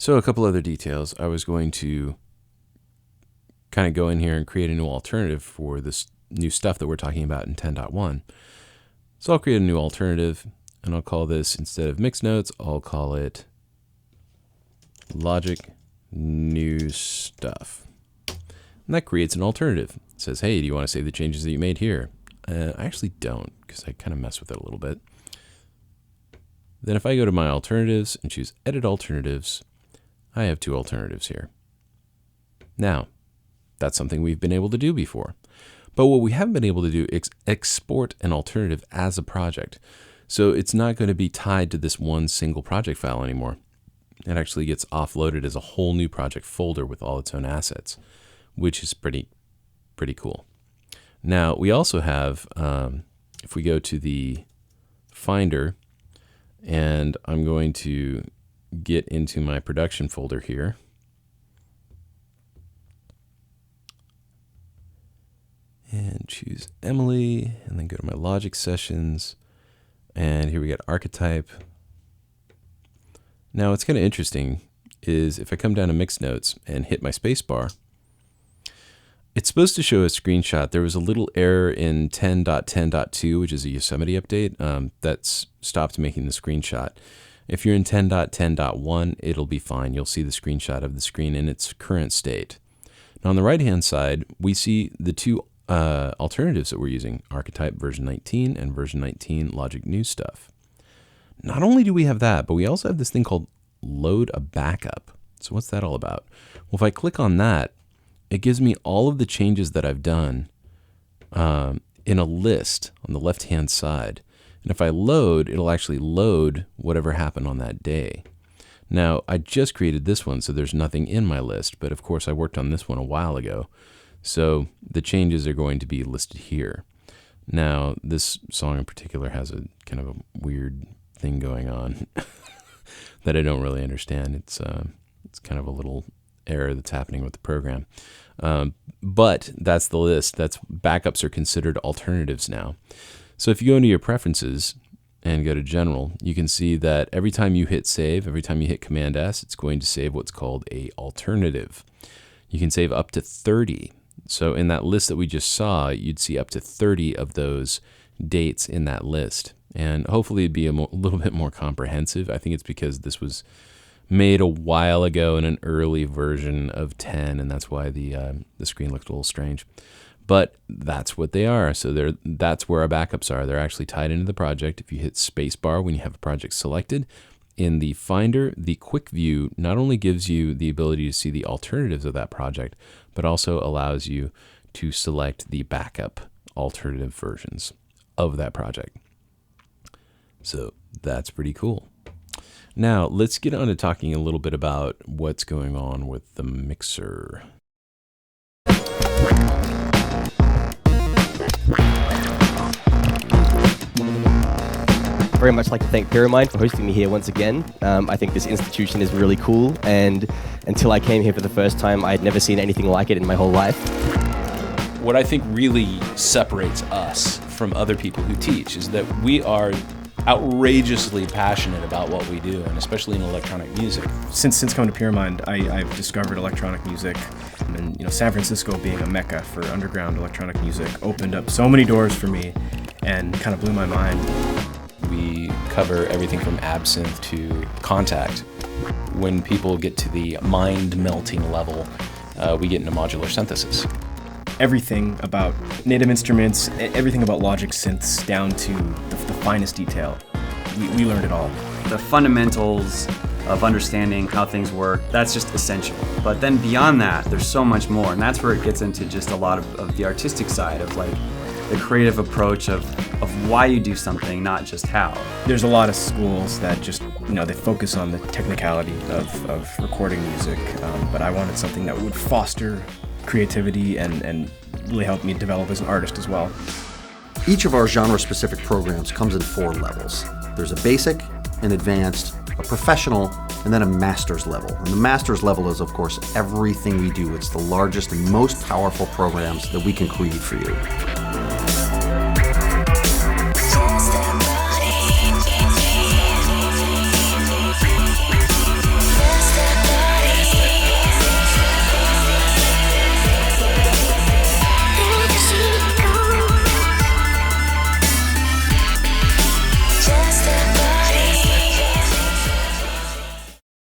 So a couple other details. I was going to kind of go in here and create a new alternative for this new stuff that we're talking about in 10.1. So I'll create a new alternative, and I'll call this, instead of mixed notes, I'll call it logic new stuff. And that creates an alternative. It says, hey, do you want to save the changes that you made here? I actually don't, because I kind of mess with it a little bit. Then if I go to my alternatives and choose edit alternatives, I have two alternatives here. Now, that's something we've been able to do before. But what we haven't been able to do is export an alternative as a project. So it's not going to be tied to this one single project file anymore. It actually gets offloaded as a whole new project folder with all its own assets, which is pretty cool. Now, we also have, if we go to the Finder, and I'm going to get into my production folder here. And choose Emily, and then go to my logic sessions. And here we got archetype. Now, what's kind of interesting is if I come down to mixed notes and hit my space bar, it's supposed to show a screenshot. There was a little error in 10.10.2, which is a Yosemite update, that's stopped making the screenshot. If you're in 10.10.1, it'll be fine. You'll see the screenshot of the screen in its current state. Now on the right-hand side, we see the two alternatives that we're using, archetype version 19 and version 19 logic new stuff. Not only do we have that, but we also have this thing called load a backup. So what's that all about? Well, if I click on that, it gives me all of the changes that I've done in a list on the left-hand side. And if I load, it'll actually load whatever happened on that day. Now, I just created this one, so there's nothing in my list, but of course I worked on this one a while ago. So the changes are going to be listed here. Now, this song in particular has a kind of a weird thing going on that I don't really understand. It's kind of a little error that's happening with the program. But that's the list. That's backups are considered alternatives now. So if you go into your preferences and go to general, you can see that every time you hit save, every time you hit Command S, it's going to save what's called a alternative. You can save up to 30. So in that list that we just saw, you'd see up to 30 of those dates in that list. And hopefully it'd be a little bit more comprehensive. I think it's because this was made a while ago in an early version of 10, and that's why the screen looked a little strange. But that's what they are. So that's where our backups are. They're actually tied into the project. If you hit spacebar when you have a project selected, in the Finder, the quick view not only gives you the ability to see the alternatives of that project, but also allows you to select the backup alternative versions of that project. So that's pretty cool. Now, let's get on to talking a little bit about what's going on with the mixer. Very much like to thank Pyramind for hosting me here once again. I think this institution is really cool, and until I came here for the first time, I had never seen anything like it in my whole life. What I think really separates us from other people who teach is that we are outrageously passionate about what we do, and especially in electronic music. Since coming to Pyramind, I've discovered electronic music, and San Francisco being a mecca for underground electronic music opened up so many doors for me and kind of blew my mind. We cover everything from absinthe to contact. When people get to the mind-melting level, we get into modular synthesis. Everything about native instruments, everything about Logic synths down to the finest detail. We learned it all. The fundamentals of understanding how things work, that's just essential. But then beyond that, there's so much more, and that's where it gets into just a lot of the artistic side of like the creative approach of why you do something, not just how. There's a lot of schools that just, they focus on the technicality of recording music, but I wanted something that would foster creativity and really help me develop as an artist as well. Each of our genre-specific programs comes in 4 levels. There's a basic, an advanced, a professional, and then a master's level. And the master's level is, of course, everything we do. It's the largest and most powerful programs that we can create for you.